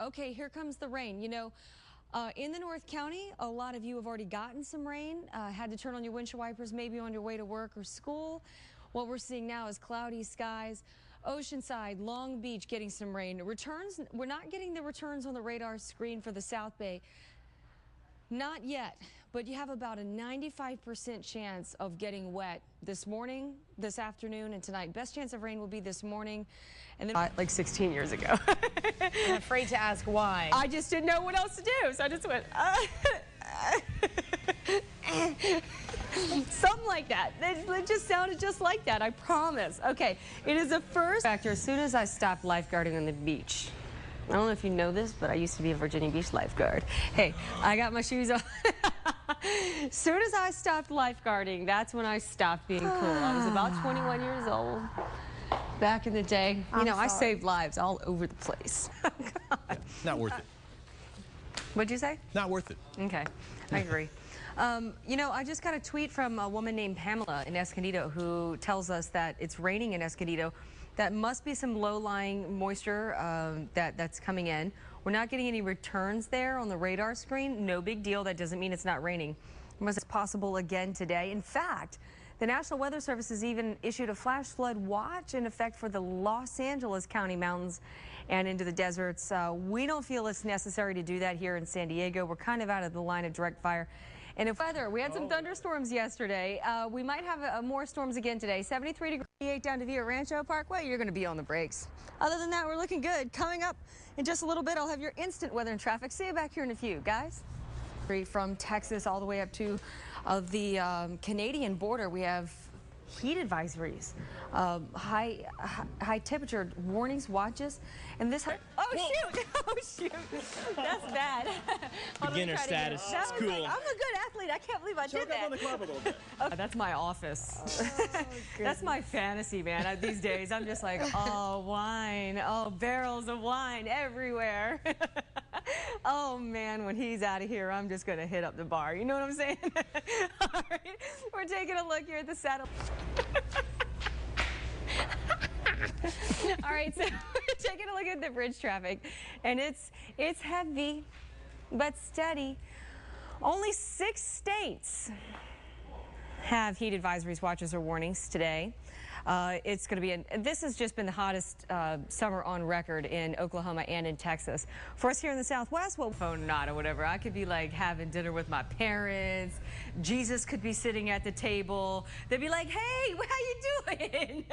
Okay, here comes the rain. You know, in the North County, a lot of you have already gotten some rain, had to turn on your windshield wipers maybe on your way to work or school. What we're seeing now is cloudy skies. Oceanside, Long Beach getting some rain. Returns, we're not getting the returns on the radar screen for the South Bay. Not yet, but you have about a 95% chance of getting wet this morning, this afternoon, and tonight. Best chance of rain will be this morning, and then like 16 years ago. I'm afraid to ask why. I just didn't know what else to do, so I just went, something like that. It just sounded just like that, I promise. Okay, it is a first factor. As soon as I stopped lifeguarding on the beach, I don't know if you know this, but I used to be a Virginia Beach lifeguard. Hey, I got my shoes on. As soon as I stopped lifeguarding, that's when I stopped being cool. I was about 21 years old back in the day. You know, I saved lives all over the place. Yeah, not worth it. What'd you say? Not worth it. Okay, I agree. You know, I just got a tweet from a woman named Pamela in Escondido who tells us that it's raining in Escondido. That must be some low-lying moisture that's coming in. We're not getting any returns there on the radar screen. No big deal. That doesn't mean it's not raining. It's possible again today. In fact, the National Weather Service has even issued a flash flood watch in effect for the Los Angeles County mountains and into the deserts. We don't feel it's necessary to do that here in San Diego. We're kind of out of the line of direct fire. And if weather, we had some thunderstorms yesterday. We might have more storms again today. 73 degrees down to Villa Rancho Parkway. You're going to be on the brakes. Other than that, we're looking good. Coming up in just a little bit, I'll have your instant weather and traffic. See you back here in a few, guys. From Texas all the way up to the Canadian border, we have heat advisories, high temperature warnings, watches, and this. Oh shoot! Oh shoot! That's bad. Beginner status. It's cool. Like, I'm a good athlete. I can't believe I did that. Choke up on the club a little bit. That's my office. That's my fantasy, man. These days, I'm just like, oh, wine, oh, barrels of wine everywhere. Oh man, when he's out of here, I'm just gonna hit up the bar. You know what I'm saying? All right, we're taking a look here at the satellite. All right, so we're taking a look at the bridge traffic, and it's heavy, but steady. Only 6 states have heat advisories, watches, or warnings today. It's going to be, this has just been the hottest summer on record in Oklahoma and in Texas. For us here in the Southwest, well, phone not or whatever. I could be like having dinner with my parents. Jesus could be sitting at the table. They'd be like, hey, how you doing?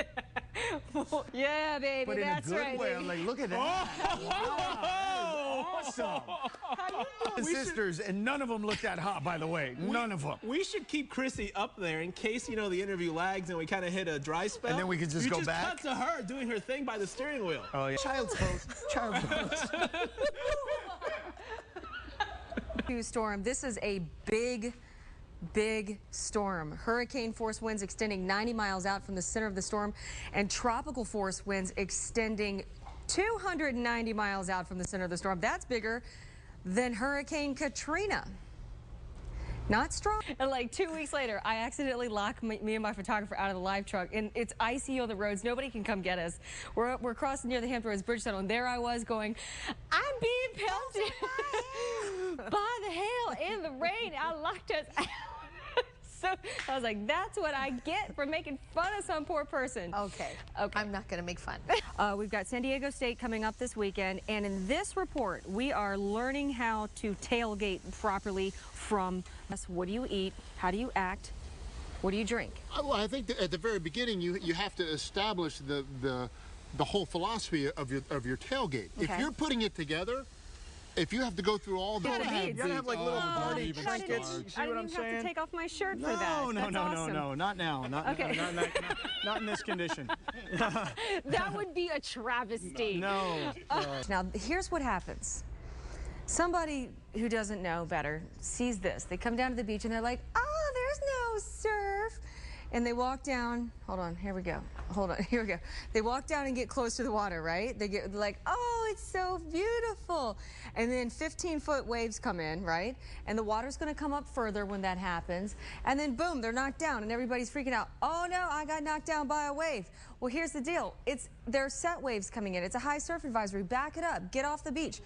Yeah, baby, but that's in a good right. way. I'm like, look at that. Oh, Wow, awesome. How you doing? Sisters, and none of them look that hot, by the way. None of them. We should keep Chrissy up there in case, you know, the interview lags and we kind of hit a dry spell. And then we can just go back? cut to her doing her thing by the steering wheel. Oh, yeah. Child's pose. Child's pose. Storm. This is a big storm. Hurricane force winds extending 90 miles out from the center of the storm, and tropical force winds extending 290 miles out from the center of the storm. That's bigger than Hurricane Katrina. Not strong. And like 2 weeks later, I accidentally locked me and my photographer out of the live truck, and it's icy on the roads. Nobody can come get us. We're crossing near the Hampton Roads Bridge Tunnel, and there I was going, I'm being pelted by the hail and the rain. I locked us out. So I was like, that's what I get for making fun of some poor person. Okay. I'm not going to make fun. We've got San Diego State coming up this weekend, and in this report, we are learning how to tailgate properly from us. What do you eat? How do you act? What do you drink? Well, I think that at the very beginning, you have to establish the whole philosophy of your tailgate. Okay. If you're putting it together, if you have to go through all the You gotta have like little party trinkets. You see I what didn't I'm even saying? have to take off my shirt for that. No, That's awesome. no, not now. Not in this condition. That would be a travesty. No. Now, here's what happens. Somebody who doesn't know better sees this. They come down to the beach and they're like, oh, there's no surf. And they walk down. Hold on, here we go. Hold on, here we go. They walk down and get close to the water, right? They get like, oh, it's so beautiful. wall. And then 15-foot waves come in, right? And the water's going to come up further when that happens. And then boom, they're knocked down and everybody's freaking out. Oh no, I got knocked down by a wave. Well, here's the deal. There are set waves coming in. It's a high surf advisory. Back it up. Get off the beach.